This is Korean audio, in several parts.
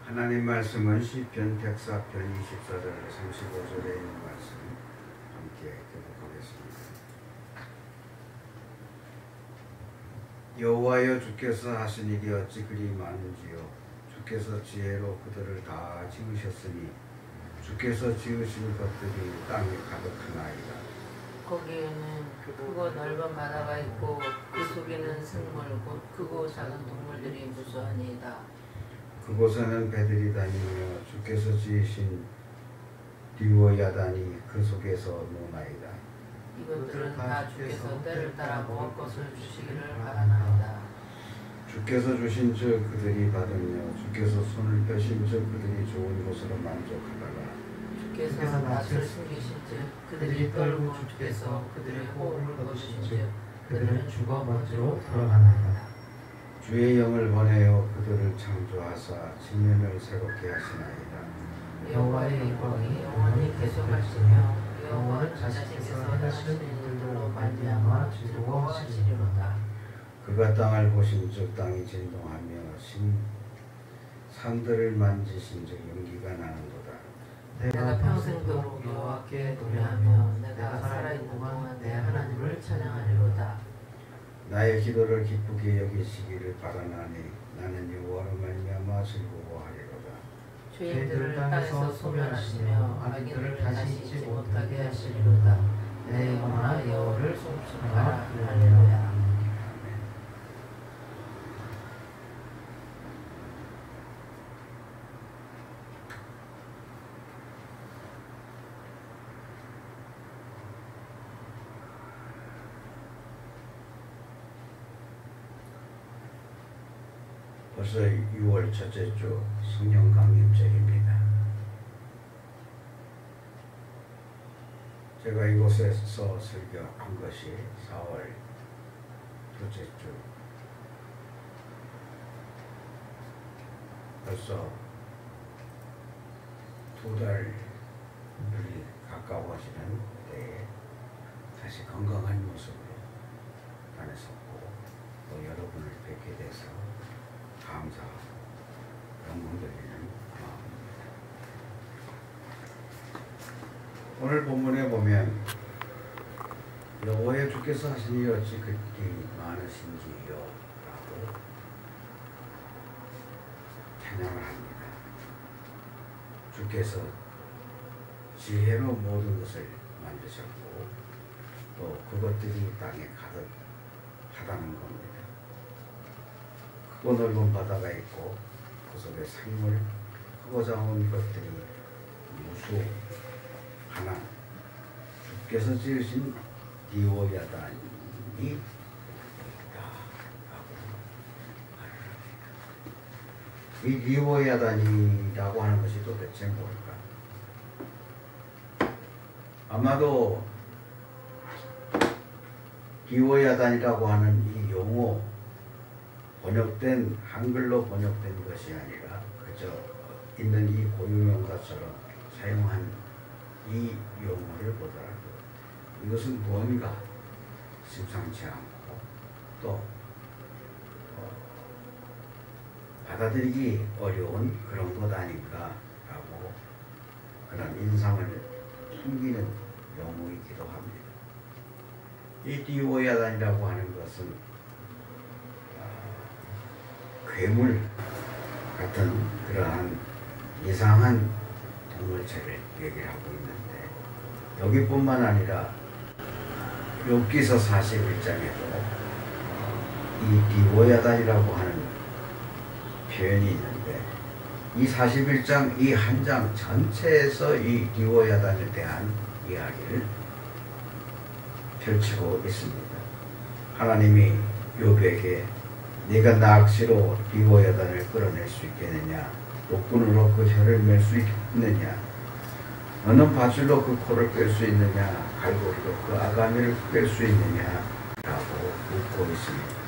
하나님 말씀은 시편 104편 24절 35절에 있는 말씀 함께 교독하겠습니다. 여호와여, 주께서 하신 일이 어찌 그리 많은지요. 주께서 지혜로 그들을 다 지으셨으니 주께서 지으신 것들이 땅에 가득하나이다. 거기에는 크고 넓은 바다가 있고 그 속에는 생물 곧 크고 작은 동물들이 무수하니이다. 그곳에는 배들이 다니며 주께서 지으신 리워야단이 그 속에서 노나이다. 이것들은 다 주께서 때를 따라 먹을 것을 주시기를 바라나이다. 주께서 주신즉 그들이 받으며 주께서 손을 펴신즉 그들이 좋은 곳으로 만족하다가 주께서 낯을 숨기신즉 그들이 떨고 주께서 그들의 호흡을 거두신즉 그들은 죽어 먼지로 돌아가나이다. 주의 영을 보내어 그들을 창조하사 지면을 새롭게 하시나이다. 여호와의 영광이 영원히 계속하시며 여호와는 자신께서 하시는 일들로 말미암아 즐거워하시리로다. 그가 땅을 보신즉 땅이 진동하며 산들을 만지신즉 연기가 나는도다. 내가 평생도록 여호와께 노래하며 내가 살아있는 동안 내 하나님을 찬양하리로다. 나의 기도를 기쁘게 여기시기를 바라나니 나는 여호와로 말미암아 즐거워하리로다. 죄인들을 땅에서 소멸하시며 악인들을 다시 잊지 못하게 하시리로다. 내 영혼아 여호와를 송축하라. 할렐루야. 벌써 6월 첫째 주 성령 강림절입니다. 제가 이곳에서 설교한 것이 4월 둘째 주. 벌써 2달이 가까워지는 때에 다시 건강한 모습으로 안에 섰고 또 여러분을 뵙게 돼서 감사하고 영광 돌리는 마음입니다. 오늘 본문에 보면 여호와의 주께서 하신 일이 어찌 그리 많으신지요 라고 찬양을 합니다. 주께서 지혜로 모든 것을 만드셨고 또 그것들이 땅에 가득하다는 겁니다. 크고 넓은 바다가 있고 그 속에 생물, 크고 작은 것들이 무수하나 주께서 지으신 리워야단이 있다라고 말합니다. 이 리워야단이라고 하는 것이 도대체 뭘까? 아마도 리워야단이라고 하는 이 용어 번역된 한글로 번역된 것이 아니라 그저 있는 이 고유명사처럼 사용한 이 용어를 보더라도 이것은 무언가 심상치 않고 또 받아들이기 어려운 그런 것 아닌가라고 그런 인상을 풍기는 용어이기도 합니다. 이 리워야단이라고 하는 것은 괴물 같은 그러한 이상한 동물체를 얘기를 하고 있는데 여기뿐만 아니라 욥기서 41장에도 이 리워야단이라고 하는 표현이 있는데 이 41장 이 한 장 전체에서 이 리워야단에 대한 이야기를 펼치고 있습니다. 하나님이 욥에게 네가 낚시로 리워야단을 끌어낼 수 있겠느냐? 독군으로 그 혀를 맬 수 있느냐? 너는 밧줄로 그 코를 꿰 수 있느냐? 갈고리로 그 아가미를 꿰 수 있느냐? 라고 묻고 있습니다.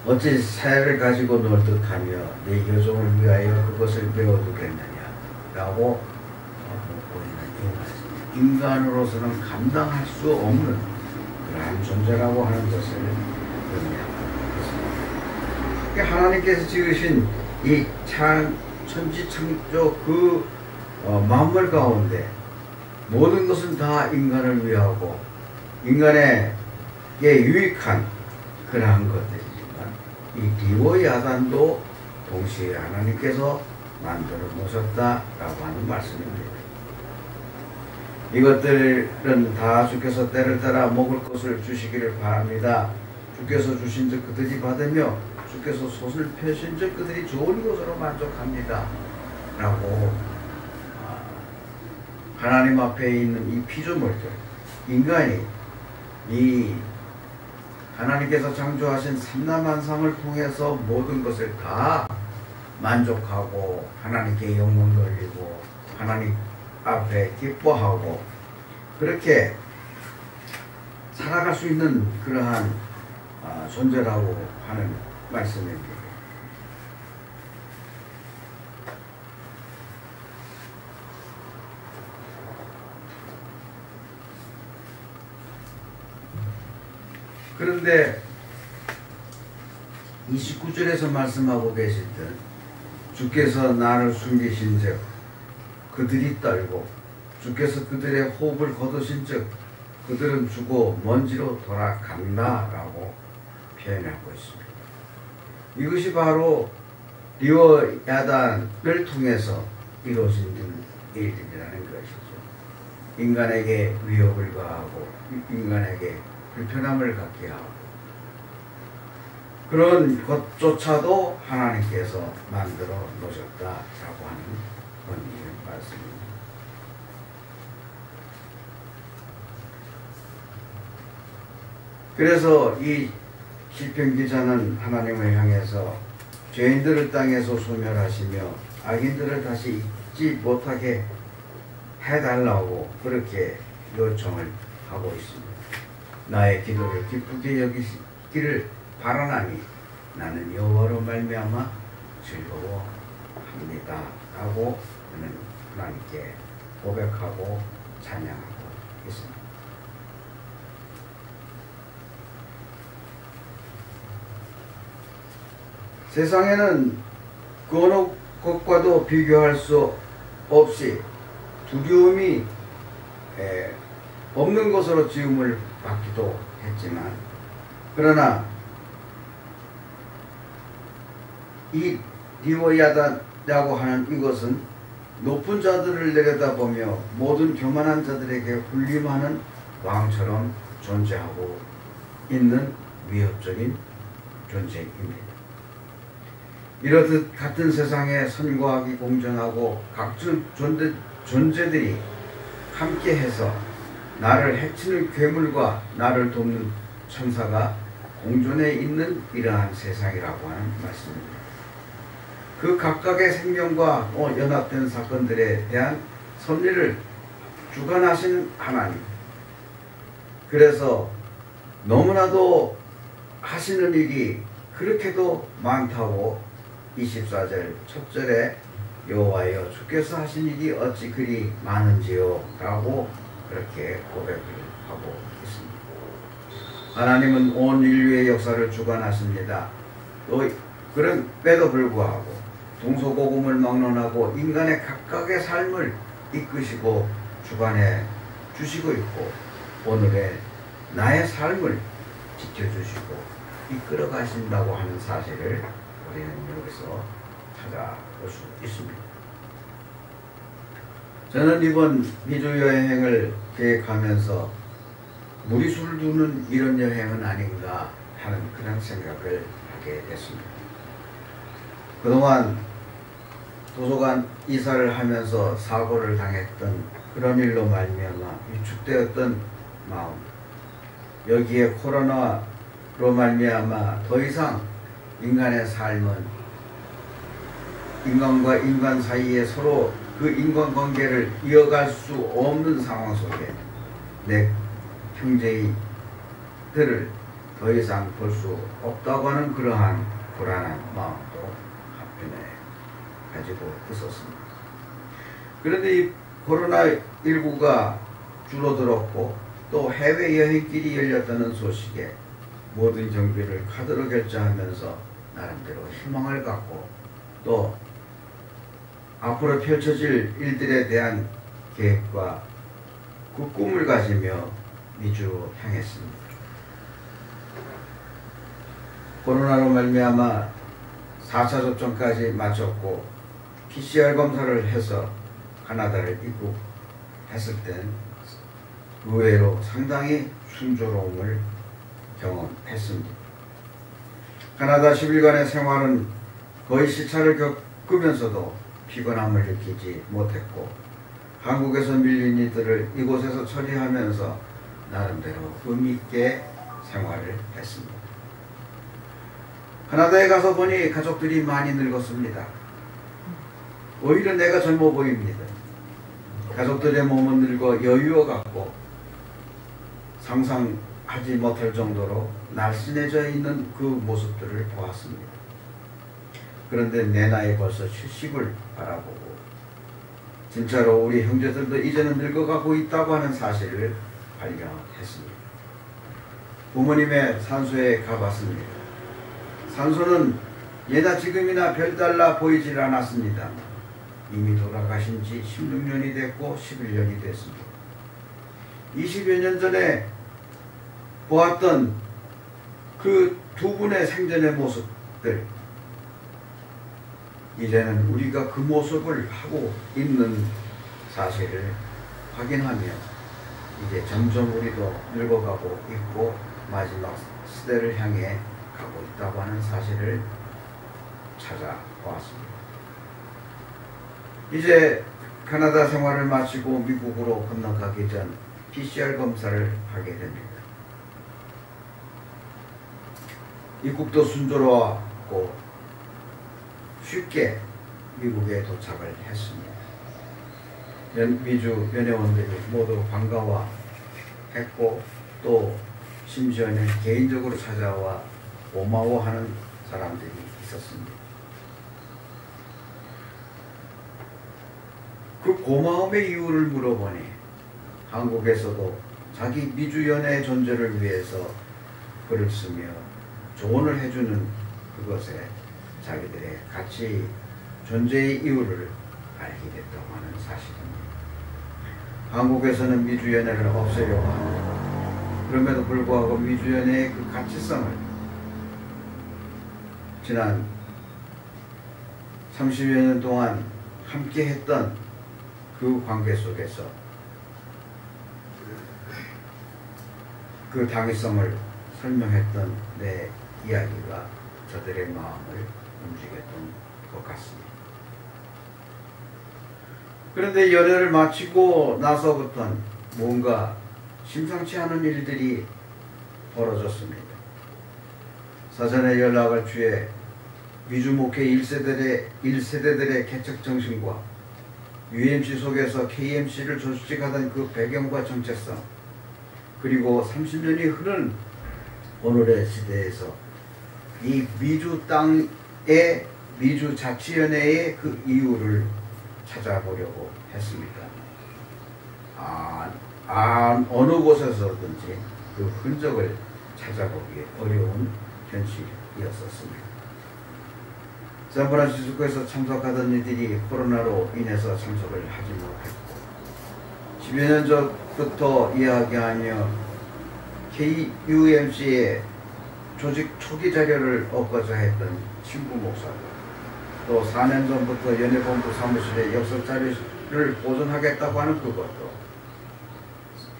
어찌 새를 가지고 놀 듯하며 네 여종을 위하여 그것을 메워두겠느냐? 라고 묻고 있는 이 말씀. 인간으로서는 감당할 수 없는 그러한 존재라고 하는 것을 의미합니다. 하나님께서 지으신 이 천지창조 그 만물 가운데 모든 것은 다 인간을 위하고 인간에게 유익한 그러한 것들이지만 이 디오 야단도 동시에 하나님께서 만들어 놓으셨다라고 하는 말씀입니다. 이것들은 다 주께서 때를 따라 먹을 것을 주시기를 바랍니다. 주께서 주신즉 그들이 받으며 주께서 솥을 펴신즉 그들이 좋은 것으로 만족합니다. 라고 하나님 앞에 있는 이 피조물들, 인간이 이 하나님께서 창조하신 삼라만상을 통해서 모든 것을 다 만족하고 하나님께 영광 돌리고 하나님 앞에 기뻐하고 그렇게 살아갈 수 있는 그러한 존재라고 하는 말씀입니다. 그런데 29절에서 말씀하고 계시던 주께서 나를 숨기신즉 그들이 떨고 주께서 그들의 호흡을 거두신즉 그들은 죽어 먼지로 돌아간다라고 표현하고 있습니다. 이것이 바로 리워 야단을 통해서 이루어진 일들이라는 것이죠. 인간에게 위협을 가하고 인간에게 불편함을 갖게 하고 그런 것조차도 하나님께서 만들어 놓으셨다라고 하는 권위의 말씀입니다. 그래서 이 시편 기자는 하나님을 향해서 죄인들을 땅에서 소멸하시며 악인들을 다시 잊지 못하게 해달라고 그렇게 요청을 하고 있습니다. 나의 기도를 기쁘게 여기기를 바라나니 나는 여호와로 말미암아 즐거워합니다. 라고 그는 하나님께 고백하고 찬양하고 있습니다. 세상에는 그 어느 것과도 비교할 수 없이 두려움이 없는 것으로 지음을 받기도 했지만 그러나 이 리워야다라고 하는 이것은 높은 자들을 내려다보며 모든 교만한 자들에게 군림하는 왕처럼 존재하고 있는 위협적인 존재입니다. 이렇듯 같은 세상에 선과 악이 공존하고 각종 존재들이 함께해서 나를 해치는 괴물과 나를 돕는 천사가 공존해 있는 이러한 세상이라고 하는 말씀입니다. 그 각각의 생명과 연합된 사건들에 대한 섭리를 주관하시는 하나님. 그래서 너무나도 하시는 일이 그렇게도 많다고 24절 첫 절에 여호와여 주께서 하신 일이 어찌 그리 많은지요 라고 그렇게 고백을 하고 있습니다. 하나님은 온 인류의 역사를 주관하십니다. 또 그럼에도 불구하고 동서고금을 막론하고 인간의 각각의 삶을 이끄시고 주관해 주시고 있고 오늘의 나의 삶을 지켜주시고 이끌어 가신다고 하는 사실을 우리는 여기서 찾아볼 수 있습니다. 저는 이번 미주 여행을 계획하면서 무리수를 두는 이런 여행은 아닌가 하는 그런 생각을 하게 됐습니다. 그동안 도서관 이사를 하면서 사고를 당했던 그런 일로 말미암아 위축되었던 마음, 여기에 코로나로 말미암아 더 이상 인간의 삶은 인간과 인간 사이에 서로 그 인간관계를 이어갈 수 없는 상황 속에 내 형제들을 더 이상 볼 수 없다고 하는 그러한 불안한 마음도 한편에 가지고 있었습니다. 그런데 이 코로나19가 줄어들었고 또 해외여행길이 열렸다는 소식에 모든 정비를 카드로 결제하면서 나름대로 희망을 갖고 또 앞으로 펼쳐질 일들에 대한 계획과 그 꿈을 가지며 미주로 향했습니다. 코로나로 말미암아 4차 접종까지 마쳤고 PCR 검사를 해서 카나다를 입국했을 땐 의외로 상당히 순조로움을 경험했습니다. 카나다 10일간의 생활은 거의 시차를 겪으면서도 피곤함을 느끼지 못했고 한국에서 밀린 이들을 이곳에서 처리하면서 나름대로 의미있게 생활을 했습니다. 카나다에 가서 보니 가족들이 많이 늙었습니다. 오히려 내가 젊어 보입니다. 가족들의 몸은 늙어 여유어 같고 상상하지 못할 정도로 날씬해져 있는 그 모습들을 보았습니다. 그런데 내 나이 벌써 70을 바라보고 진짜로 우리 형제들도 이제는 늙어가고 있다고 하는 사실을 발견했습니다. 부모님의 산소에 가봤습니다. 산소는 예나 지금이나 별달라 보이질 않았습니다. 이미 돌아가신 지 16년이 됐고 11년이 됐습니다. 20여 년 전에 보았던 그 두 분의 생전의 모습들, 이제는 우리가 그 모습을 하고 있는 사실을 확인하며 이제 점점 우리도 늙어가고 있고 마지막 시대를 향해 가고 있다고 하는 사실을 찾아보았습니다. 이제 카나다 생활을 마치고 미국으로 건너가기 전 PCR 검사를 하게 됩니다. 입국도 순조로웠고 쉽게 미국에 도착을 했습니다. 미주 연회원들이 모두 반가워했고 또 심지어는 개인적으로 찾아와 고마워하는 사람들이 있었습니다. 그 고마움의 이유를 물어보니 한국에서도 자기 미주연회의 존재를 위해서 글을 쓰며 조언을 해주는 그것에 자기들의 가치 존재의 이유를 알게 됐다고 하는 사실입니다. 한국에서는 미주연회를 없애려고 합니다. 그럼에도 불구하고 미주연회의 그 가치성을 지난 30여 년 동안 함께 했던 그 관계 속에서 그 당위성을 설명했던 내 이야기가 저들의 마음을 움직였던 것 같습니다. 그런데 연애를 마치고 나서부터는 뭔가 심상치 않은 일들이 벌어졌습니다. 사전에 연락을 취해 미주 목회 1세대들의 개척 정신과 UMC 속에서 KMC를 조직하던 그 배경과 정체성, 그리고 30년이 흐른 오늘의 시대에서 이 미주 땅의 미주 자치연회의 그 이유를 찾아보려고 했습니다. 어느 곳에서든지 그 흔적을 찾아보기 어려운 현실이었었습니다. 샌프란시스코에서 참석하던 이들이 코로나로 인해서 참석을 하지 못했고 10여 년 전부터 이야기하며 KUMC의 조직 초기 자료를 얻고자 했던 친구 목사들, 또 4년 전부터 연회본부 사무실에 역사 자료를 보존하겠다고 하는 그것도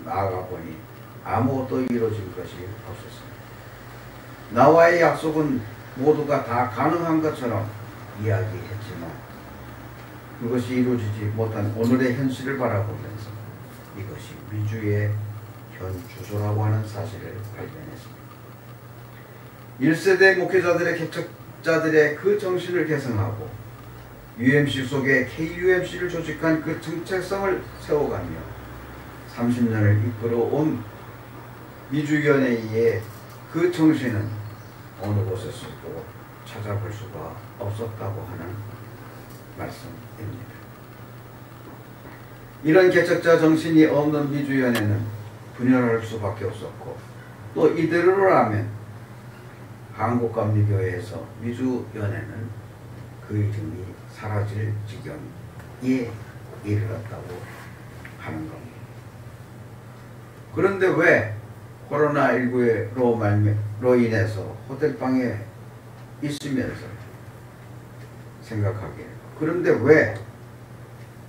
나아가 보니 아무것도 이루어진 것이 없었습니다. 나와의 약속은 모두가 다 가능한 것처럼 이야기했지만 그것이 이루어지지 못한 오늘의 현실을 바라보면서 이것이 미주의 현 주소라고 하는 사실을 발견했습니다. 1세대 목회자들의 개척자들의 그 정신을 계승하고 UMC 속에 KUMC를 조직한 그 정체성을 세워가며 30년을 이끌어온 미주연회의 그 정신은 어느 곳에서도 찾아볼 수가 없었다고 하는 말씀입니다. 이런 개척자 정신이 없는 미주연회는 분열할 수밖에 없었고 또 이대로라면 한국감리교회에서 미주연회는 그 이름이 사라질 지경에 이르렀다고 하는 겁니다. 그런데 왜 코로나19로 인해서 호텔방에 있으면서 생각하게, 그런데 왜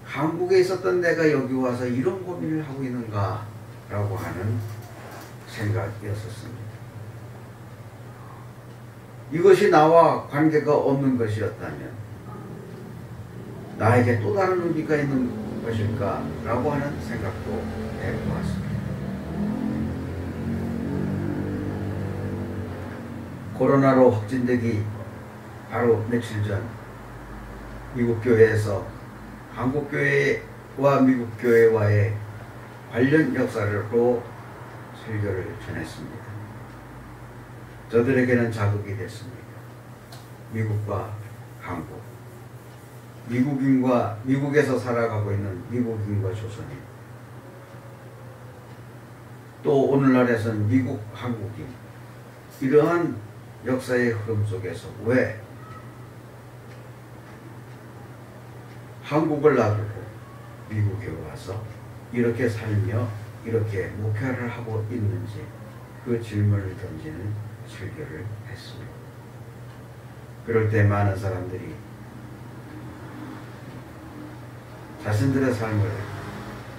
한국에 있었던 내가 여기 와서 이런 고민을 하고 있는가 라고 하는 생각이었었습니다. 이것이 나와 관계가 없는 것이었다면 나에게 또 다른 의미가 있는 것일까 라고 하는 생각도 해보았습니다. 코로나로 확진되기 바로 며칠 전 미국 교회에서 한국 교회와 미국 교회와의 관련 역사로 설교를 전했습니다. 저들에게는 자극이 됐습니다. 미국과 한국, 미국에서 살아가고 있는 미국인과 조선인, 또 오늘날에서는 미국, 한국인, 이러한 역사의 흐름 속에서 왜 한국을 놔두고 미국에 와서 이렇게 살며 이렇게 목회를 하고 있는지, 그 질문을 던지는 설교를 했습니다. 그럴 때 많은 사람들이 자신들의 삶을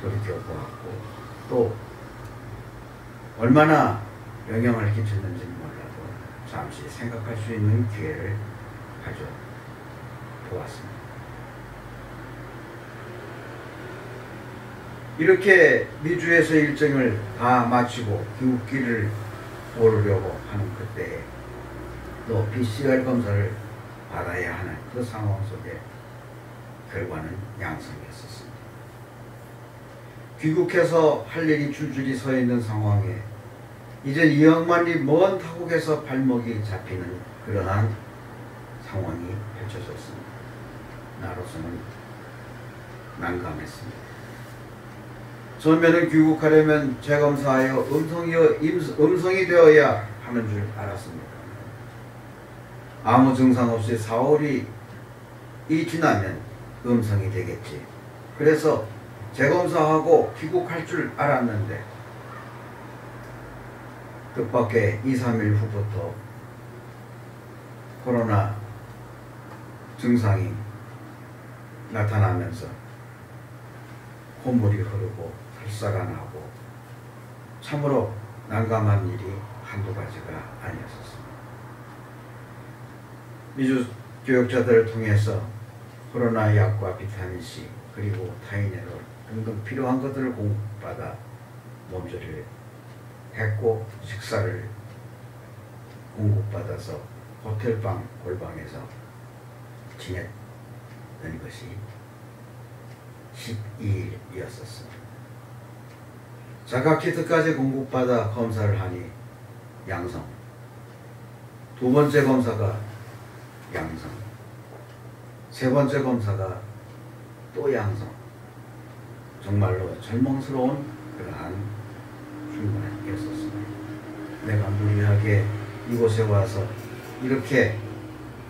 돌이켜보았고, 또 얼마나 영향을 끼쳤는지는 몰라도 잠시 생각할 수 있는 기회를 가져보았습니다. 이렇게 미주에서 일정을 다 마치고 귀국길을 오르려고 하는 그때에 또 PCR 검사를 받아야 하는 그 상황 속에 결과는 양성이었습니다. 귀국해서 할 일이 줄줄이 서 있는 상황에 이제 2억만리 먼 타국에서 발목이 잡히는 그러한 상황이 펼쳐졌습니다. 나로서는 난감했습니다. 처음에는 귀국하려면 재검사하여 음성이 되어야 하는 줄 알았습니다. 아무 증상 없이 4월이 지나면 음성이 되겠지. 그래서 재검사하고 귀국할 줄 알았는데 뜻밖의 2, 3일 후부터 코로나 증상이 나타나면서 콧물이 흐르고 설사가 나고 참으로 난감한 일이 한두 가지가 아니었습니다. 미주 교육자들을 통해서 코로나 약과 비타민C 그리고 타이네롤 등등 필요한 것들을 공급받아 몸조리를 했고, 식사를 공급받아서 호텔방 골방에서 지냈던 것이 12일이었습니다. 자가키트까지 공급받아 검사를 하니 양성, 두 번째 검사가 양성, 세 번째 검사가 또 양성. 정말로 절망스러운 그러한 순간이었습니다. 내가 무리하게 이곳에 와서 이렇게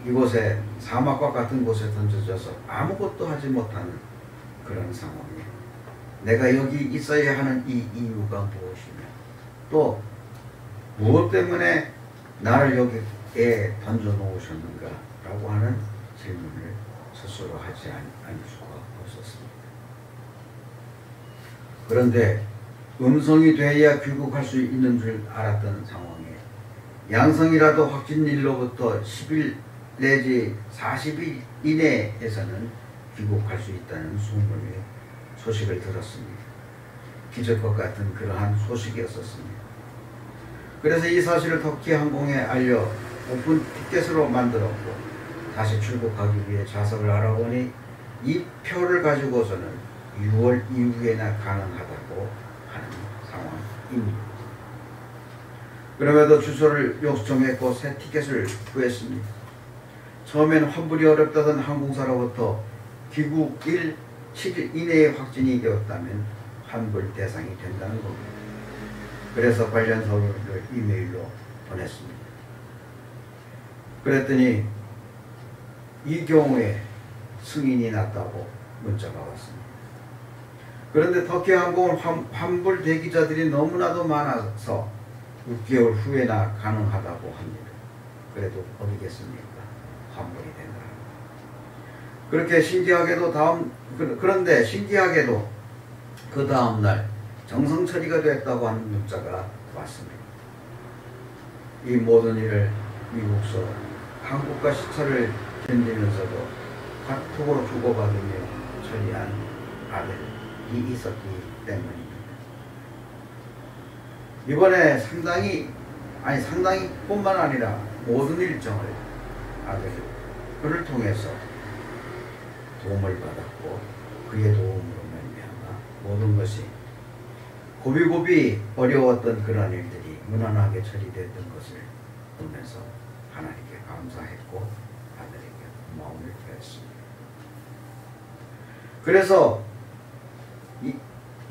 이곳에 사막과 같은 곳에 던져져서 아무것도 하지 못하는 그런 상황에 내가 여기 있어야 하는 이 이유가 무엇이며, 또 무엇 때문에 나를 여기에 던져 놓으셨는가 라고 하는 질문을 스스로 하지 않을 수가 없었습니다. 그런데 음성이 돼야 귀국할 수 있는 줄 알았던 상황에 양성이라도 확진일로부터 10일 내지 40일 이내에서는 귀국할 수 있다는 소식을 들었습니다. 기적과 같은 그러한 소식이었습니다. 그래서 이 사실을 터키 항공에 알려 오픈 티켓으로 만들었고, 다시 출국하기 위해 좌석을 알아보니 이 표를 가지고서는 6월 이후에나 가능하다고 하는 상황입니다. 그럼에도 주소를 요청했고 새 티켓을 구했습니다. 처음엔 환불이 어렵다던 항공사로부터 귀국일 7일 이내에 확진이 되었다면 환불 대상이 된다는 겁니다. 그래서 관련 서류를 이메일로 보냈습니다. 그랬더니 이 경우에 승인이 났다고 문자가 왔습니다. 그런데 터키항공은 환불 대기자들이 너무나도 많아서 6개월 후에나 가능하다고 합니다. 그래도 어디겠습니까? 환불이 된다. 그렇게 신기하게도 그런데 신기하게도 그 다음날 정상 처리가 됐다고 하는 문자가 왔습니다. 이 모든 일을 미국서 한국과 시차를 견디면서도 카톡으로 주고받으며 처리한 아들이 있었기 때문입니다. 이번에 상당히 뿐만 아니라 모든 일정을 아들을 통해서 도움을 받았고 그의 도움으로 말미암아 모든 것이 고비고비 어려웠던 그런 일들이 무난하게 처리됐던 것을 보면서 하나님께 감사했고 아들에게 고마움을 표했습니다. 그래서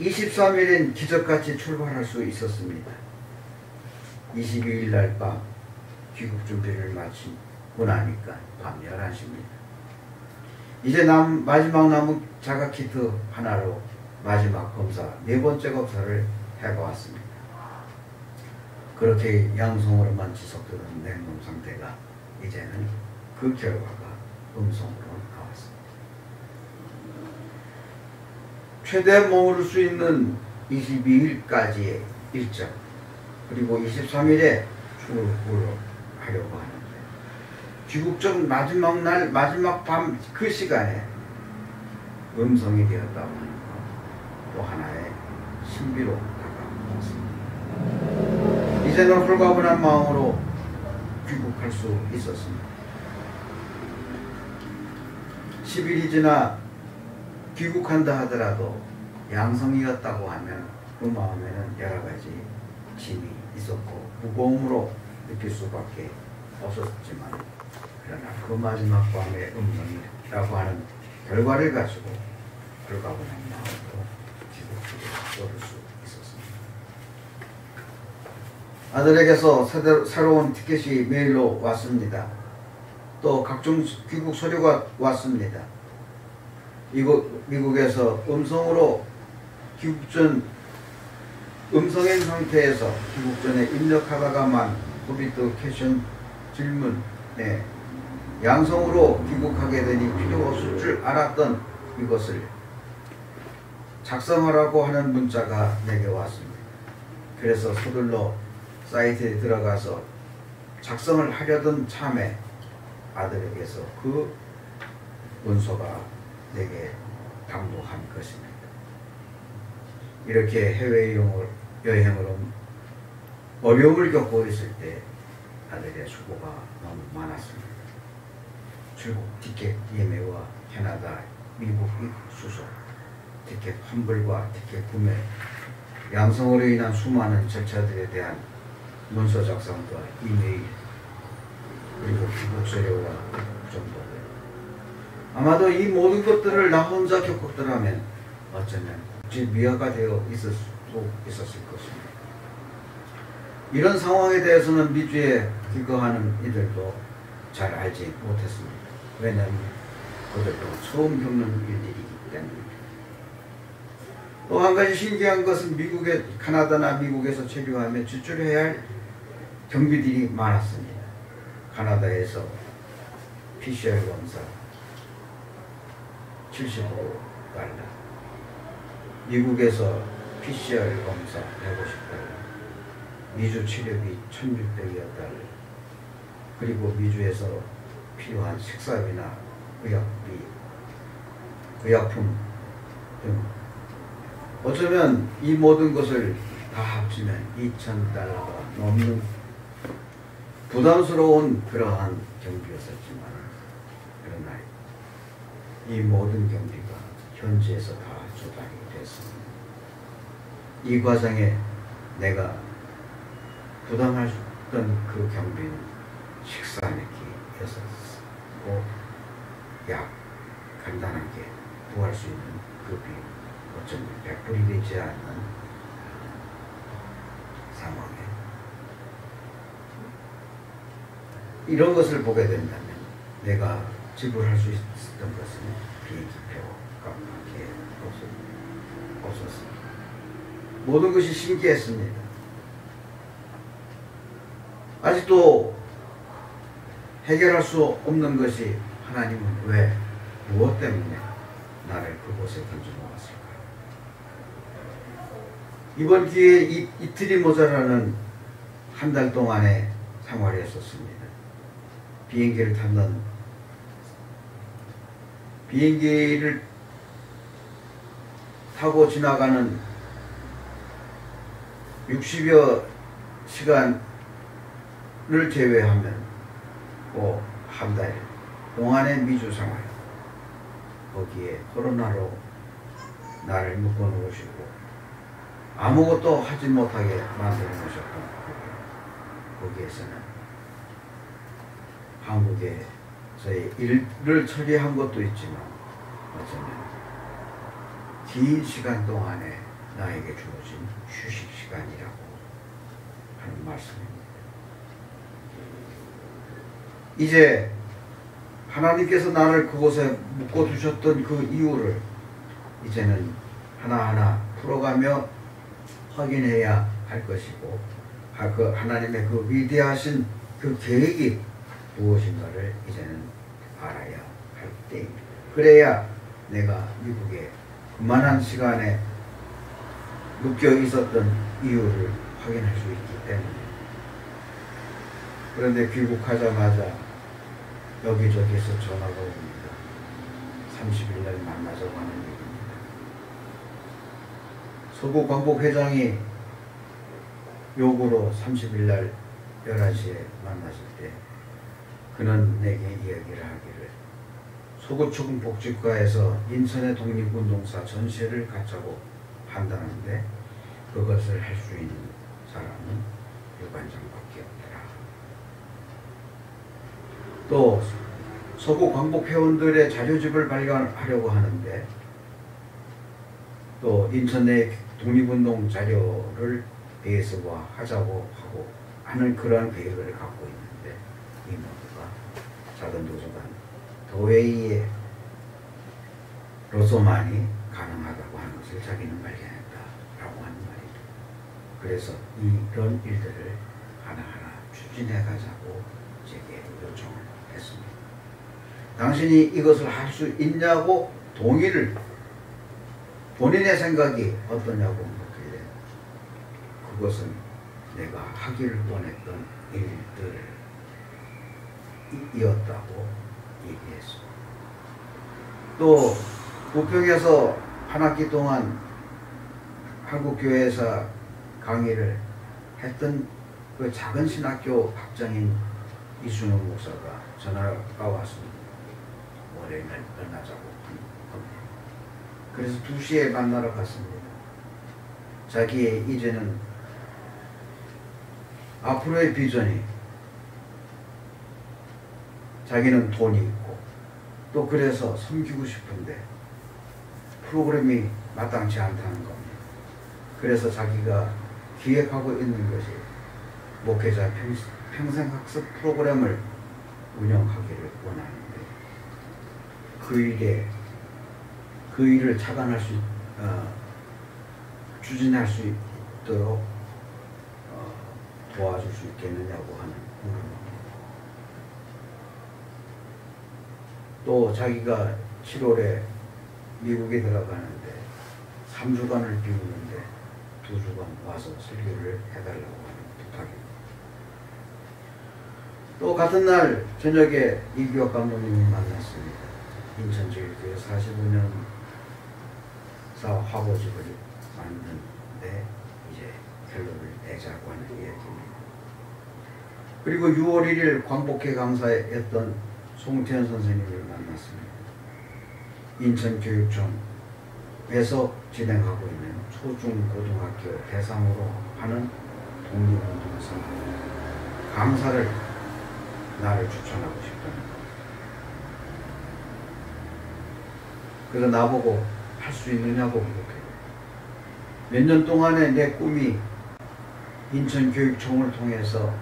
23일엔 기적같이 출발할 수 있었습니다. 22일 날 밤 귀국 준비를 마치고 나니까 밤 11시입니다. 이제 마지막 남은 자가 키트 하나로 마지막 검사, 4번째 검사를 해보았습니다. 그렇게 양성으로만 지속되던 냉동 상태가 이제는 그 결과가 음성으로 나왔습니다. 최대 머무를 수 있는 22일까지의 일정, 그리고 23일에 출국을 하려고 하는데 귀국전 마지막 날 마지막 밤 그 시간에 음성이 되었다고 하는 것, 또 하나의 신비로 다가왔습니다. 이제는 홀가분한 마음으로 귀국할 수 있었습니다. 10일이 지나 귀국한다 하더라도 양성이었다고 하면 그 마음에는 여러 가지 짐이 있었고 무거움으로 느낄 수밖에 없었지만, 그러나 그 마지막 밤의 음성이라고 하는 결과를 가지고 홀가분한 마음으로 귀국길에 걸을 수 있었습니다. 아들에게서 새로운 티켓이 메일로 왔습니다. 또 각종 귀국 서류가 왔습니다. 미국에서 음성으로 귀국전 음성인 상태에서 귀국 전에 입력하다가만 코비드 퀘션 질문에 양성으로 귀국하게 되니 필요 없을 줄 알았던 이것을 작성하라고 하는 문자가 내게 왔습니다. 그래서 서둘러 사이트에 들어가서 작성을 하려던 참에 아들에게서 그 문서가 내게 당도한 것입니다. 이렇게 해외여행으로 어려움을 겪고 있을 때 아들의 수고가 너무 많았습니다. 출국 티켓 예매와 캐나다, 미국 수속, 티켓 환불과 티켓 구매, 양성으로 인한 수많은 절차들에 대한 문서 작성과 이메일, 그리고 귀국 서류와 정보들. 아마도 이 모든 것들을 나 혼자 겪었더라면 어쩌면 국제미화가 되어 있을 수도 있었을 것입니다. 이런 상황에 대해서는 미주에 귀국하는 이들도 잘 알지 못했습니다. 왜냐하면 그들도 처음 겪는 일들이기 때문입니다. 또 한 가지 신기한 것은 카나다나 미국에서 체류하며 지출해야 할 경비들이 많았습니다. 카나다에서 PCR 검사 $75, 미국에서 PCR 검사 $150, 미주 치료비 $1,600여, 그리고 미주에서 필요한 식사비나 의약비, 의약품 등 어쩌면 이 모든 것을 다 합치면 $2,000가 넘는 부담스러운 그러한 경비였었지만, 그러나 이 모든 경비가 현지에서 다 조달이 됐습니다. 이 과정에 내가 부담할 수 없던 그 경비는 식사 한 끼였었고, 약 간단하게 구할 수 있는 그 비, 어쩌면 100불이 되지 않는 상황에 이런 것을 보게 된다면 내가 지불할 수 있었던 것은 비행기표 값밖에 없었습니다. 모든 것이 신기했습니다. 아직도 해결할 수 없는 것이 하나님은 왜, 무엇 때문에 나를 그곳에 던져놓았을까? 이번 기회에 이틀이 모자라는 한 달 동안의 생활이었었습니다. 비행기를 타고 지나가는 60여 시간을 제외하면 한 달 동안의 미주 생활, 거기에 코로나로 나를 묶어 놓으시고 아무것도 하지 못하게 만들어 놓으셨던 거기에서는 한국에서의 일을 처리한 것도 있지만 어쩌면 긴 시간 동안에 나에게 주어진 휴식 시간이라고 하는 말씀입니다. 이제 하나님께서 나를 그곳에 묶어두셨던 그 이유를 이제는 하나하나 풀어가며 확인해야 할 것이고, 그 하나님의 그 위대하신 그 계획이 무엇인가를 이제는 알아야 할 때입니다. 그래야 내가 미국에 그만한 시간에 묶여 있었던 이유를 확인할 수 있기 때문에. 그런데 귀국하자마자 여기저기서 전화가 옵니다. 30일 날 만나자고 하는 얘기입니다. 서구 광복회장이 요구로 30일 날 11시에 만났을 때 그는 내게 이야기를 하기를 서구초등 복지과에서 인천의 독립운동사 전시회를 갖자고 한다는데 그것을 할 수 있는 사람은 유관장밖에 없더라. 또 서구 광복 회원들의 자료집을 발견하려고 하는데 또 인천 내 독립운동 자료를 베이스화 하자고 하는 그러한 계획을 갖고 있는데 이 모두가 작은 도서관 도웨이로서만이 가능하다고 하는 것을 자기는 발견했다라고 하는 말이죠. 그래서 이런 일들을 하나하나 추진해 가자고 제게 요청을 했습니다. 당신이 이것을 할 수 있냐고 동의를, 본인의 생각이 어떠냐고 묻길래 그것은 내가 하기를 원했던 일들이었다고 얘기했습니다. 또 부평에서 한 학기 동안 한국교회에서 강의를 했던 그 작은 신학교 학장인 이순영 목사가 전화가 왔습니다. 월요일 날 만나자고 합니다. 그래서 2시에 만나러 갔습니다. 자기의 이제는 앞으로의 비전이, 자기는 돈이 있고 또 그래서 섬기고 싶은데 프로그램이 마땅치 않다는 겁니다. 그래서 자기가 기획하고 있는 것이 목회자 평생학습 프로그램을 운영하기를 원하는데 그 일을 차관할 수, 추진할 수 있도록 도와줄 수 있겠느냐고 하는 물음입니다. 또 자기가 7월에 미국에 들어가는데 3주간을 비우는데 2주간 와서 설교를 해달라고 하는 부탁입니다. 또 같은 날 저녁에 이규혁 감독님을 만났습니다. 인천제일교회 45년 사 화보집을 만드는데 이제 결론을 내자고 하는 이야기입니다. 그리고 6월 1일 광복회 강사였던 송태현 선생님을 만났습니다. 인천교육청에서 진행하고 있는 초중고등학교 대상으로 하는 독립운동사 강사를 나를 추천하고 싶다는 것. 그래서 나보고 할 수 있느냐고 물었대요. 몇 년 동안의 내 꿈이 인천교육청을 통해서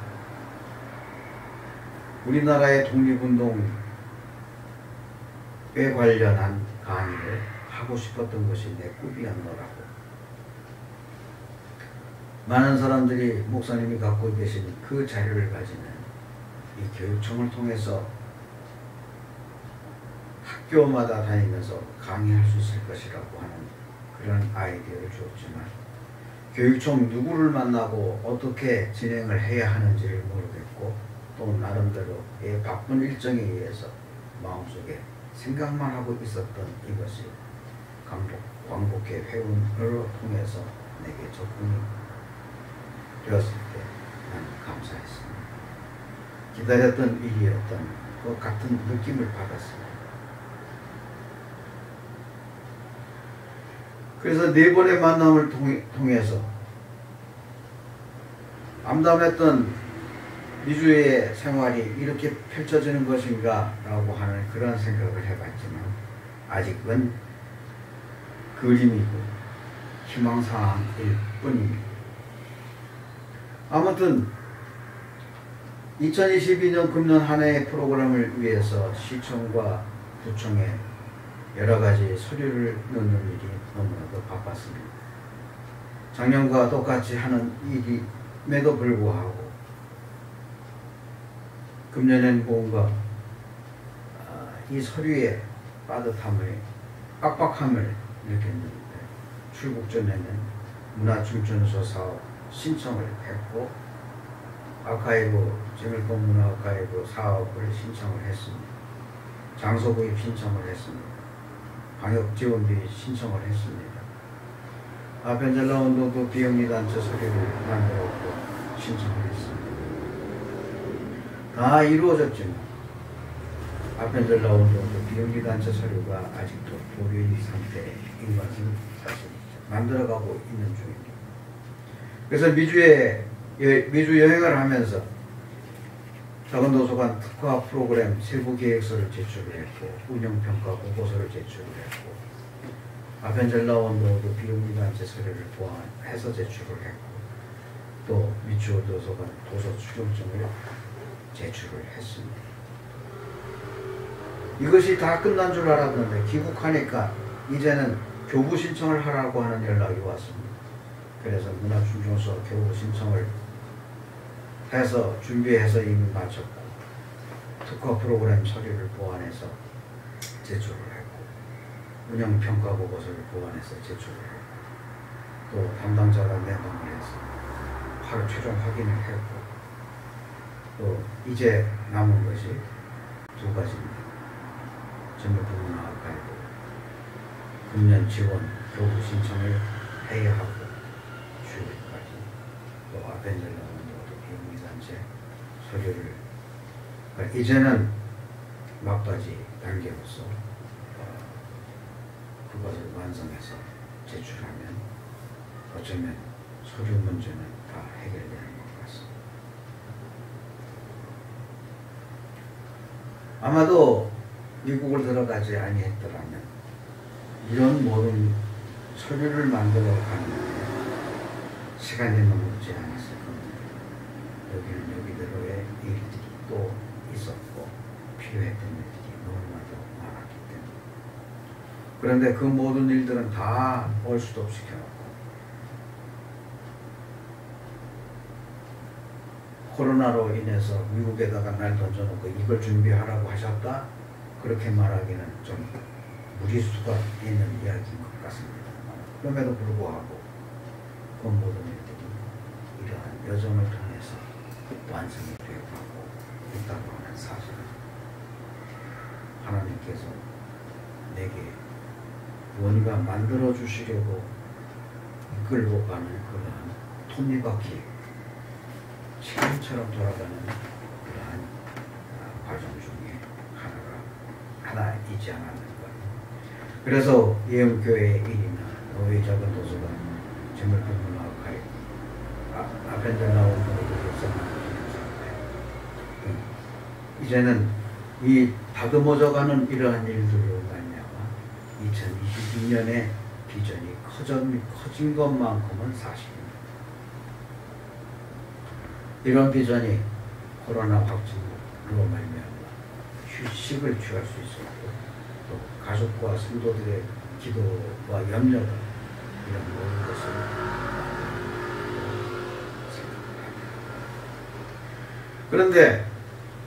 우리나라의 독립운동 관련한 강의를 하고 싶었던 것이 내 꿈이었노라고. 많은 사람들이 목사님이 갖고 계신 그 자료를 가지는 이 교육청을 통해서 학교마다 다니면서 강의할 수 있을 것이라고 하는 그런 아이디어를 주었지만 교육청 누구를 만나고 어떻게 진행을 해야 하는지를 모르겠고 또 나름대로 바쁜 일정에 의해서 마음속에 생각만 하고 있었던 이것이 광복회 회원을 통해서 내게 접근이 되었을 때 나는 감사했습니다. 기다렸던 일이었던 것 같은 느낌을 받았습니다. 그래서 네 번의 만남을 통해서 암담했던 미주의 생활이 이렇게 펼쳐지는 것인가 라고 하는 그런 생각을 해봤지만 아직은 그림이고 희망사항일 뿐입니다. 아무튼 2022년 금년 한 해의 프로그램을 위해서 시청과 구청에 여러가지 서류를 넣는 일이 너무나도 바빴습니다. 작년과 똑같이 하는 일임에도 불구하고 금년엔 뭔가 이 서류의 빠듯함을 빡빡함을 느꼈는데 출국 전에는 문화충천소 사업 신청을 했고 아카이브 재물권 문화 아카이브 사업을 신청을 했습니다. 장소 구입 신청을 했습니다. 방역 지원비 신청을 했습니다. 아펜젤라 운동도 비영리단체 서류를 만들었고 신청을 했습니다. 다 이루어졌지만 아펜젤라 운동도 비영리단체 서류가 아직도 보류 상태인 것은 사실이죠. 만들어가고 있는 중입니다. 그래서 미주 여행을 하면서 작은 도서관 특화 프로그램 세부 계획서를 제출을 했고 운영평가 보고서를 제출을 했고 아펜젤라 원도도 비영리단체 서류를 보완해서 제출을 했고 또 미추홀 도서관 도서 출용증을 제출을 했습니다. 이것이 다 끝난 줄 알았는데 귀국하니까 이제는 교부 신청을 하라고 하는 연락이 왔습니다. 그래서 문화충청소 교부 신청을 해서 준비해서 이미 마쳤고 특화 프로그램 서류를 보완해서 제출을 했고 운영평가 보고서를 보완해서 제출을 했고 또 담당자가 내방을 해서 바로 최종 확인을 했고 또 이제 남은 것이 두 가지입니다. 전국문화 아카이브 금년 지원 교부 신청을 해야 하고 주일까지 또 아펜젤라 운동도 비영리단체 서류를 그러니까 이제는 막바지 단계로서 그것을 완성해서 제출하면 어쩌면 서류 문제는 다 해결되는 것 같습니다. 아마도 미국을 들어가지 아니했더라면 이런 모든 서류를 만들어 가는데 시간이 넘지 않았을 겁니다. 여기는 여기대로의 일들이 또 있었고 필요했던 일들이 너무나도 많았기 때문에 그런데 그 모든 일들은 다 올 수도 없이 켜놓고 코로나로 인해서 미국에다가 날 던져놓고 이걸 준비하라고 하셨다? 그렇게 말하기는 좀 무리수가 있는 이야기인 것 같습니다. 그럼에도 불구하고 그 모든 일들이 이러한 여정을 통해서 완성이 되어가고 있다고 하는 사실을 하나님께서 내게 뭔가 만들어 주시려고 이끌고 가는 그러한 톱니바퀴 시간처럼 돌아가는 그러한 과정 중에 하나이지 않았는가. 그래서 예음교회 일이나 노예 작은 도서관, 재물권 문화 아카이브, 아펜젤라 운동에서 이제는 이 다듬어져가는 이러한 일들로 말미암아 2022년의 비전이 커진 것만큼은 사실입니다. 이런 비전이 코로나 확진으로 말미암아 휴식을 취할 수 있었고 또 가족과 성도들의 기도와 염려가 이런 모든 것을 생각합니다. 그런데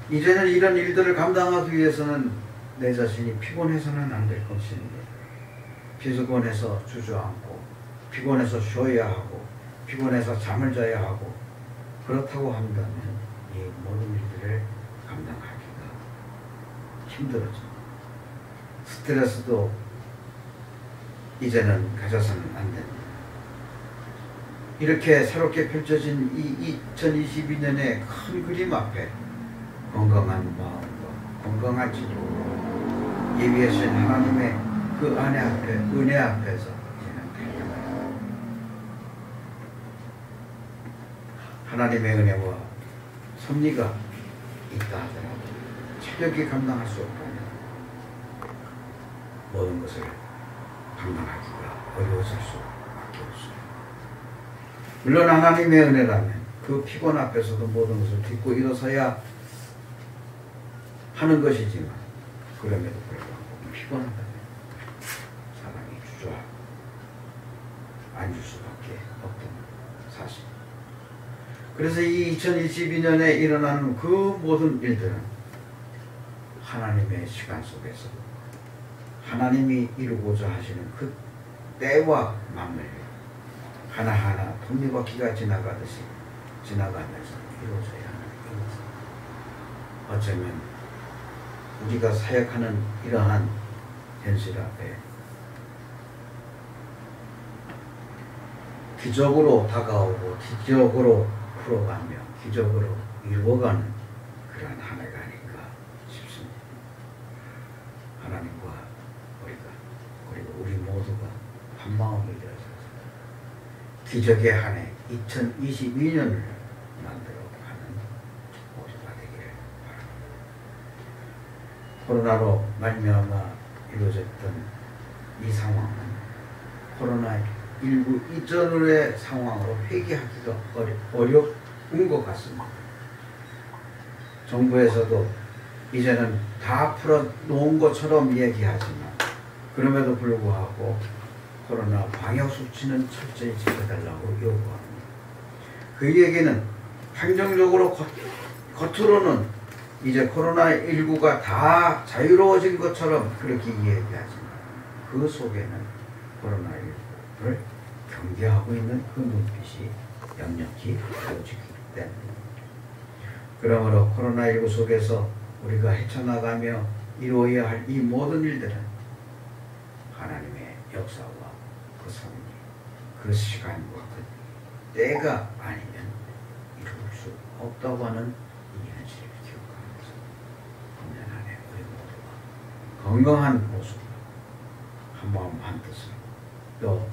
이제는 이런 일들을 감당하기 위해서는 내 자신이 피곤해서는 안 될 것입니다. 피곤해서 주저앉고 피곤해서 쉬어야 하고 피곤해서 잠을 자야 하고 그렇다고 한다면 이 모든 일들을 감당하기가 힘들어집니다. 스트레스도 이제는 가져서는 안 됩니다. 이렇게 새롭게 펼쳐진 이 2022년의 큰 그림 앞에 건강한 마음과 건강한 지도 예비하신 하나님의 그 은혜 앞에서 이제는 달려가요. 하나님의 은혜와 섭리가 있다 하더라도 체력이 감당할 수 없다면 모든 것을 감당하기가 어려워질 수밖에 없습니다. 물론 하나님의 은혜라면 그 피곤 앞에서도 모든 것을 딛고 일어서야 하는 것이지만 그럼에도 불구하고 피곤하다면 사람이 주저하고 앉을 수밖에 없던 사실입니다. 그래서 이 2022년에 일어나는 그 모든 일들은 하나님의 시간 속에서 하나님이 이루고자 하시는 그 때와 맞물려 하나하나 톱니바퀴가 지나가듯이 지나가면서 이루어져야 하는 이것. 어쩌면 우리가 사역하는 이러한 현실 앞에 기적으로 다가오고 기적으로 풀어가며 기적으로 이루어가는 그러한 한 해가 아닌가 싶습니다. 하나님과 우리가 그리고 우리 모두가 한 마음이 되어서 기적의 한 해 2022년을 만들어가는 모두가 되기를 바랍니다. 코로나로 말미암아 이루어졌던 이 상황은 코로나19 이전의 상황으로 회귀하기가 어려운 것 같습니다. 정부에서도 이제는 다 풀어놓은 것처럼 얘기하지만 그럼에도 불구하고 코로나 방역 수치는 철저히 지켜달라고 요구합니다. 그 얘기는 행정적으로 겉으로는 이제 코로나19가 다 자유로워진 것처럼 그렇게 얘기하지만 그 속에는 코로나19를 경계하고 있는 그 눈빛이 역력히 보여지기 때문입니다. 그러므로 코로나19 속에서 우리가 헤쳐나가며 이루어야 할 이 모든 일들은 하나님의 역사와 그 섭리, 그 시간과 그 때가 아니면 이룰 수 없다고 하는 이 현실을 기억하면서 금년 한 해 우리 모두가 건강한 모습으로 한 마음 한 뜻으로 또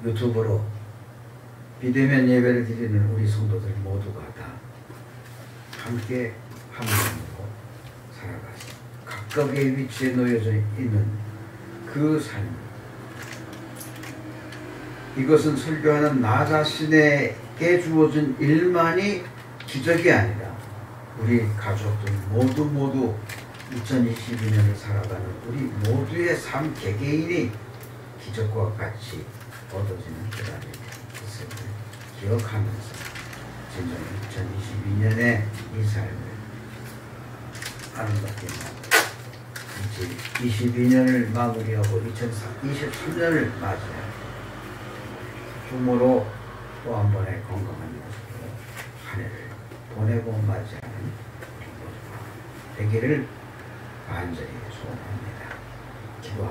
유튜브로 비대면 예배를 드리는 우리 성도들 모두가 다 함께 한 마음으로 살아가서 각각의 위치에 놓여져 있는 그 삶, 이것은 설교하는 나 자신에게 주어진 일만이 기적이 아니라 우리 가족들 모두 2022년을 살아가는 우리 모두의 삶 개개인이 기적과 같이 얻어지는 그런 것을 기억하면서 진정 2022년의 이 삶을 아름답게 2022년을 마무리하고 2023년을 맞이하는 춤으로 또 한 번의 건강한 모습으로 한 해를 보내고 맞이하는 우리 모두가 되기를 간절히 소원합니다. 기도합니다.